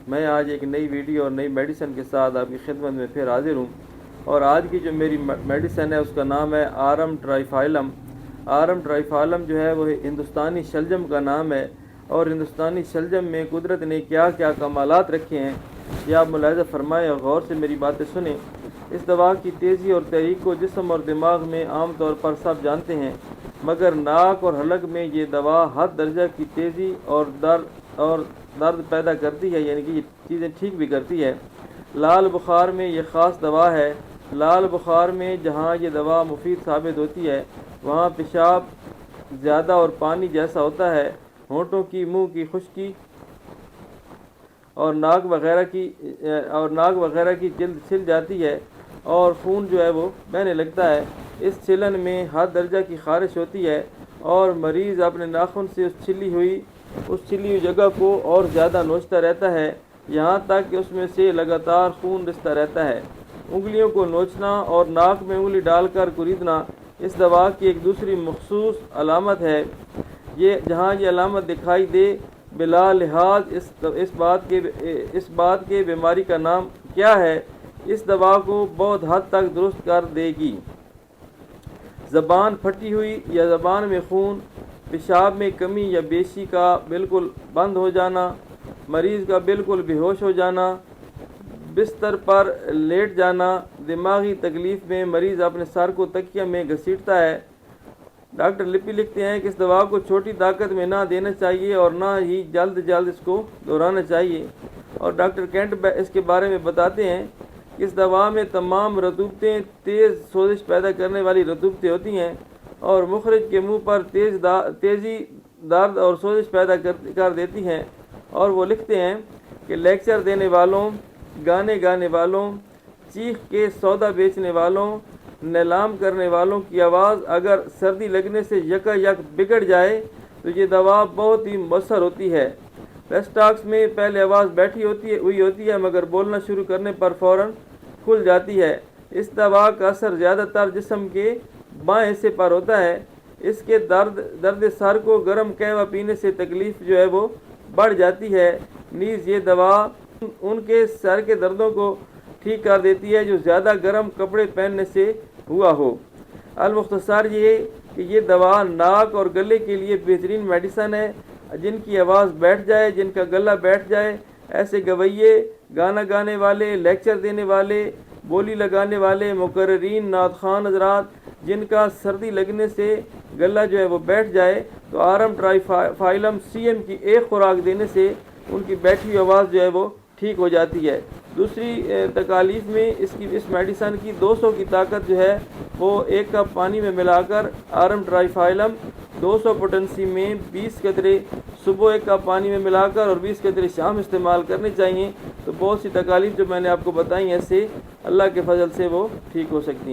میں آج ایک نئی ویڈیو اور نئی میڈیسن کے ساتھ آپ کی خدمت میں پھر حاضر ہوں، اور آج کی جو میری میڈیسن ہے اس کا نام ہے آرم ٹرائیفائلم۔ آرم ٹرائیفائلم جو ہے وہ ہندوستانی شلجم کا نام ہے، اور ہندوستانی شلجم میں قدرت نے کیا کیا کمالات رکھے ہیں یہ آپ ملاحظہ فرمائیں اور غور سے میری باتیں سنیں۔ اس دوا کی تیزی اور تحریک کو جسم اور دماغ میں عام طور پر سب جانتے ہیں، مگر ناک اور حلق میں یہ دوا حد درجہ کی تیزی اور درد پیدا کرتی ہے، یعنی کہ یہ چیزیں ٹھیک بھی کرتی ہے۔ لال بخار میں یہ خاص دوا ہے۔ لال بخار میں جہاں یہ دوا مفید ثابت ہوتی ہے وہاں پیشاب زیادہ اور پانی جیسا ہوتا ہے، ہونٹوں کی، منہ کی خشکی اور ناک وغیرہ کی جلد چھل جاتی ہے اور خون جو ہے وہ بہنے لگتا ہے۔ اس چھلن میں حد درجہ کی خارش ہوتی ہے اور مریض اپنے ناخن سے اس چھلی ہوئی جگہ کو اور زیادہ نوچتا رہتا ہے، یہاں تک کہ اس میں سے لگاتار خون رستا رہتا ہے۔ انگلیوں کو نوچنا اور ناک میں انگلی ڈال کر کوریدنا اس دوا کی ایک دوسری مخصوص علامت ہے۔ جہاں یہ علامت دکھائی دے، بلا لحاظ اس بات کے بیماری کا نام کیا ہے، اس دوا کو بہت حد تک درست کر دے گی۔ زبان پھٹی ہوئی یا زبان میں خون، پیشاب میں کمی یا بیشی کا بالکل بند ہو جانا، مریض کا بالکل بے ہوش ہو جانا، بستر پر لیٹ جانا، دماغی تکلیف میں مریض اپنے سر کو تکیہ میں گھسیٹتا ہے۔ ڈاکٹر لپی لکھتے ہیں کہ اس دوا کو چھوٹی طاقت میں نہ دینا چاہیے اور نہ ہی جلد اس کو دہرانا چاہیے، اور ڈاکٹر کینٹ اس کے بارے میں بتاتے ہیں کہ اس دوا میں تمام رطوبتیں تیز سوزش پیدا کرنے والی رطوبتیں ہوتی ہیں اور مخرج کے منہ پر تیزی درد اور سوزش پیدا کر دیتی ہیں۔ اور وہ لکھتے ہیں کہ لیکچر دینے والوں، گانے گانے والوں، چیخ کے سودا بیچنے والوں، نیلام کرنے والوں کی آواز اگر سردی لگنے سے یک بگڑ جائے تو یہ دوا بہت ہی مؤثر ہوتی ہے۔ ریسٹاکس میں پہلے آواز بیٹھی ہوئی ہوتی ہے مگر بولنا شروع کرنے پر فوراً کھل جاتی ہے۔ اس دوا کا اثر زیادہ تر جسم کے بائیں حصے پر ہوتا ہے۔ اس کے درد سر کو گرم قہوہ پینے سے تکلیف جو ہے وہ بڑھ جاتی ہے، نیز یہ دوا ان کے سر کے دردوں کو ٹھیک کر دیتی ہے جو زیادہ گرم کپڑے پہننے سے ہوا ہو۔ المختصر یہ کہ یہ دوا ناک اور گلے کے لیے بہترین میڈیسن ہے۔ جن کی آواز بیٹھ جائے، جن کا گلہ بیٹھ جائے، ایسے گویے، گانا گانے والے، لیکچر دینے والے، بولی لگانے والے، مقررین، نعت خوان حضرات، جن کا سردی لگنے سے گلہ جو ہے وہ بیٹھ جائے تو آرم ٹرائیفائلم CM کی ایک خوراک دینے سے ان کی بیٹھی ہوئی آواز جو ہے وہ ٹھیک ہو جاتی ہے۔ دوسری تکالیف میں اس میڈیسن کی 200 کی طاقت جو ہے وہ 1 کپ پانی میں ملا کر آرم ٹرائیفائلم 200 پوٹنسی میں 20 قطرے صبح 1 کپ پانی میں ملا کر اور 20 قطرے شام استعمال کرنے چاہیے، تو بہت سی تکالیف جو میں نے آپ کو بتائی ہیں سے اللہ کے فضل سے وہ ٹھیک ہو سکتی ہیں۔